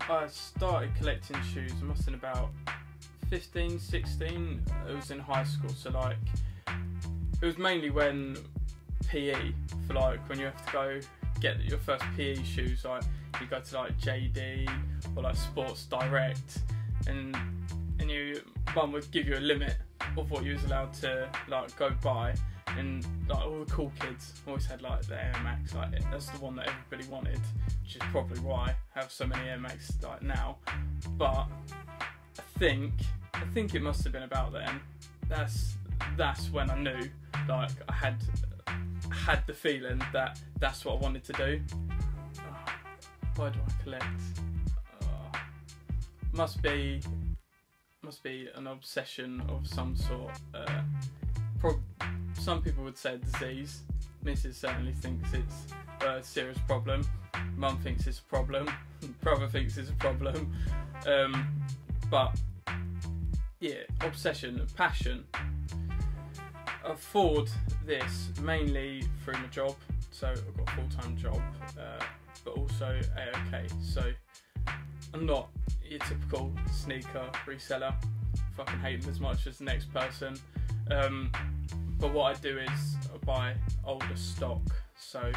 I started collecting shoes, I must have been about 15, 16. It was in high school, so like it was mainly when PE, for like when you have to go get your first PE shoes, like you go to like JD or like Sports Direct, and your mum would give you a limit of what you was allowed to like go buy, and like all the cool kids always had like the Air Max, like that's the one that everybody wanted, which is probably why I have so many Air Max like now. But I think it must have been about then. That's when I knew, like I had the feeling that that's what I wanted to do. Why do I collect? Must be an obsession of some sort. Some people would say a disease. Mrs. certainly thinks it's a serious problem. Mum thinks it's a problem. Brother thinks it's a problem. But yeah, obsession, passion. I afford this mainly through my job. So I've got a full-time job, but also AOK. So I'm not your typical sneaker reseller. Fucking hate them as much as the next person. But what I do is I buy older stock, so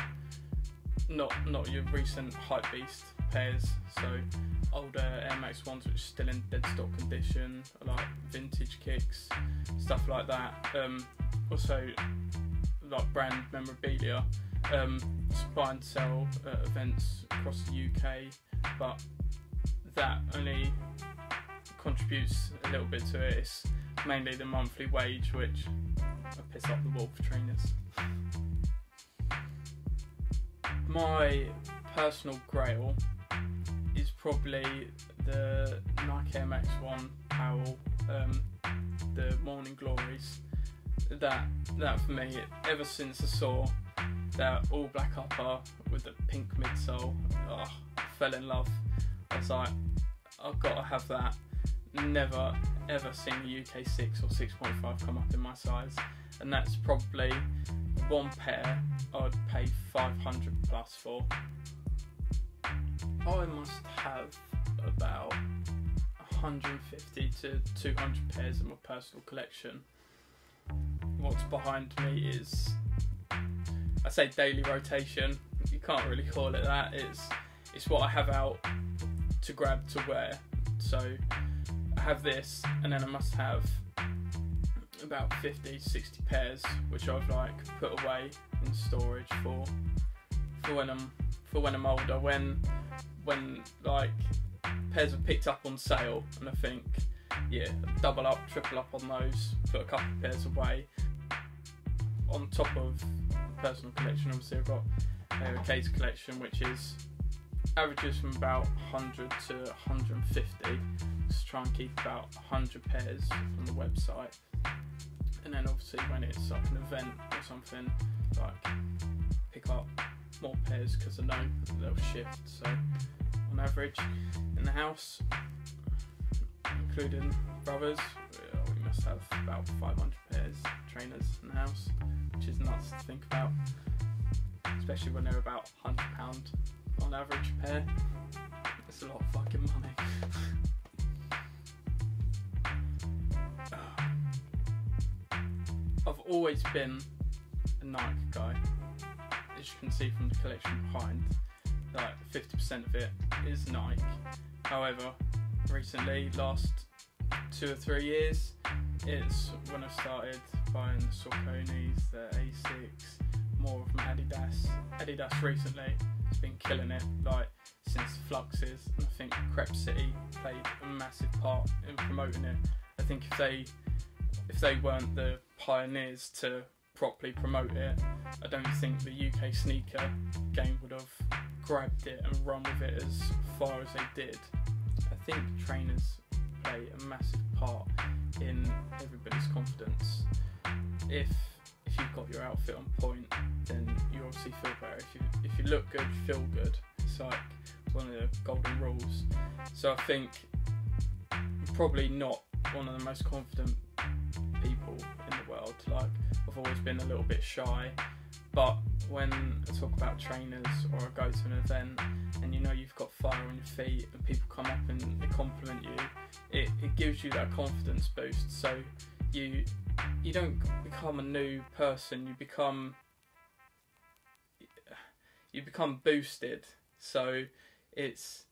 not your recent hype beast pairs. So older Air Max ones which are still in dead stock condition, like vintage kicks, stuff like that. Also like brand memorabilia. Buy and sell at events across the UK, but that only contributes a little bit to it. It's mainly the monthly wage, which I piss off the wall for trainers. My personal grail is probably the Nike Air Max 1 Powell, the Morning Glories. That for me, ever since I saw that all black upper with the pink midsole, I fell in love. I was like, I've got to have that. Never ever seen a UK 6 or 6.5 come up in my size, and that's probably one pair I'd pay 500 plus for. I must have about 150 to 200 pairs in my personal collection. What's behind me is, I say daily rotation, you can't really call it that, it's what I have out to grab to wear. So I have this, and then I must have about 50, 60 pairs which I've like put away in storage for when I'm older, when like pairs are picked up on sale, and I think, yeah, double up, triple up on those, put a couple of pairs away. On top of personal collection, obviously I've got AOK's collection, which is averages from about 100 to 150. Just try and keep about 100 pairs on the website, and then obviously when it's like an event or something, like pick up more pairs because I know they'll shift. So on average in the house, including brothers, we must have about 500 pairs of trainers in the house, which is nuts to think about, especially when they're about £100 on average pair. It's a lot of fucking money. I've always been a Nike guy. As you can see from the collection behind, like 50% of it is Nike. However, recently, last 2 or 3 years, it's when I started buying the Sauconys, the Asics, more of my Adidas. Adidas recently has been killing it, like since the Fluxes, and I think Crep City played a massive part in promoting it. I think if they weren't the pioneers to properly promote it, I don't think the UK sneaker game would have grabbed it and run with it as far as they did. I think trainers play a massive part in everybody's confidence. If you've got your outfit on point, then you obviously feel better. If you look good, you feel good. It's like one of the golden rules. So I think I'm probably not one of the most confident people in the world. Like, I've always been a little bit shy, But when I talk about trainers or I go to an event and you know you've got fire on your feet and people come up and they compliment you, it gives you that confidence boost. So you don't become a new person, you become boosted. So it's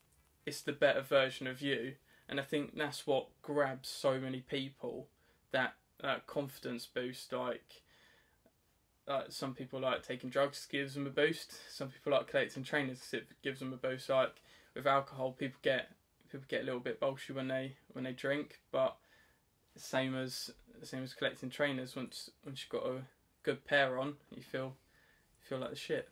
the better version of you, and I think that's what grabs so many people, that confidence boost. Like some people like taking drugs, gives them a boost. Some people like collecting trainers because it gives them a boost. Like with alcohol, people get a little bit bolshy when they drink, but the same as collecting trainers. Once you've got a good pair on, you feel like the shit.